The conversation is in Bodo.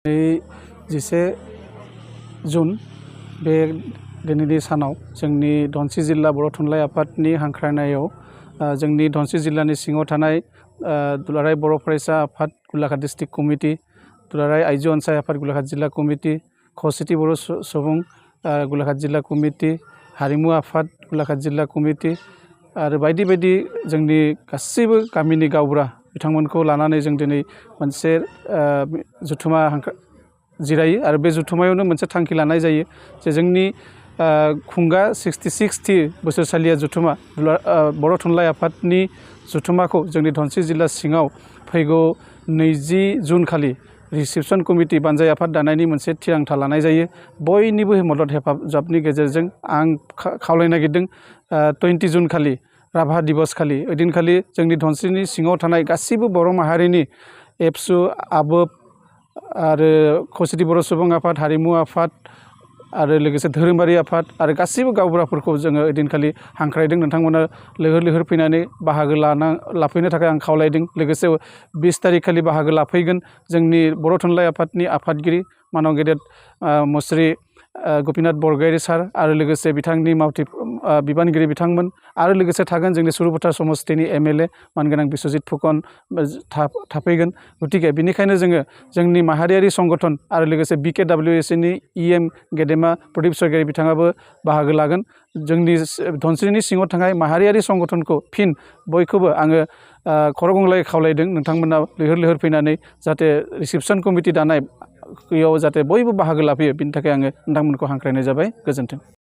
11 जुन बे दिनैनि सानाव जोंनि धनस्रि जिल्ला बर' थुनलाइ आफादनि हांख्रायनायाव जोंनि धनस्रि जिल्लानि सिङाव थानाय दुलाराय बर' फरायसा आफाद गलाघाट डिस्ट्रिक्ट कमिटि, दुलाराय आइजो अनसाय आफाद गलाघाट जिल्ला कमिटि, खौसेथि बर' सुबुं गलाघाट जिल्ला कमिटि, हारिमु आफाद गलाघाट जिल्ला कमिटि आरो बायदि बायदि जोंनि गासैबो गामिनि गावबुरा बिथांमोनखौ लानानै जों दिनै मोनसे जुथुमा जिरायो आरो बे जुथुमायावनो मोनसे थांखि लानाय जायो जे जोंनि खुंगा 66थि बोसोरसालिया जुथुमा बर' थुनलाइ आफादनि जुथुमाखौ जोंनि धनस्रि जिल्ला सिङाव फैगौ 20 जुन खालि रिसेपसन कमिटि बानजाय आफाद दानायनि मोनसे थिरांथा लानाय जायो। बयनिबो मदद हेफाजाबनि गेजेरजों आं खावलायनो नागिरदों 20 जुन खालि राभा दिबस खालि ओइदिनखालि जोंनि धनस्रिनि सिङाव थानाय गासैबो बर' माहारिनि एबसु आबोब आरो खौसेथि बर' सुबुं आफाद, हारिमु आफाद आरो लोगोसे धोरोमारि आफाद आरो गासैबो गावबुराफोरखौ जोङो ओइदिनखालि हांख्रायदों। नोंथांमोना लैहोर लैहोर फैनानै बाहागो लाफैनो थाखाय आं खावलायदों। लोगोसे 20 तारिख खालि बाहागो लाफैगोन जोंनि बर' थुनलाइ आफादनि आफादगिरि मानव गेदेर मुस्रि गपिनाथ बरगयारि सार आरो लोगोसे बिथांनि मावथि बिबानगिरि बिथांमोन आरो लोगोसे थागोन जोंनि सुरुपथार समस्तिनि MLA मानगोनां बिस्वजित फुकन थाफैगोन। गतिके बेनिखायनो जोङो जोंनि माहारियारि संगठन आरो लोगोसे BKWSA नि EM गेदेमा प्रदीप स्वरगियारि बिथाङाबो बाहागो लागोन। जोंनि धनस्रिनि सिङाव थानाय माहारियारि संगठनखौ फिन बयखौबो आङो खर' गंग्लाय खावलायदों नोंथांमोना लैहोर लैहोर फैनानै जाहाथे रिसेपसन कमिटि दानाय बेयाव जाहाथे बयबो बाहागो लाफैयो बिनि थाखाय आङो नोंथांमोनखौ हांख्रायनाय जाबाय। गोजोन्थों।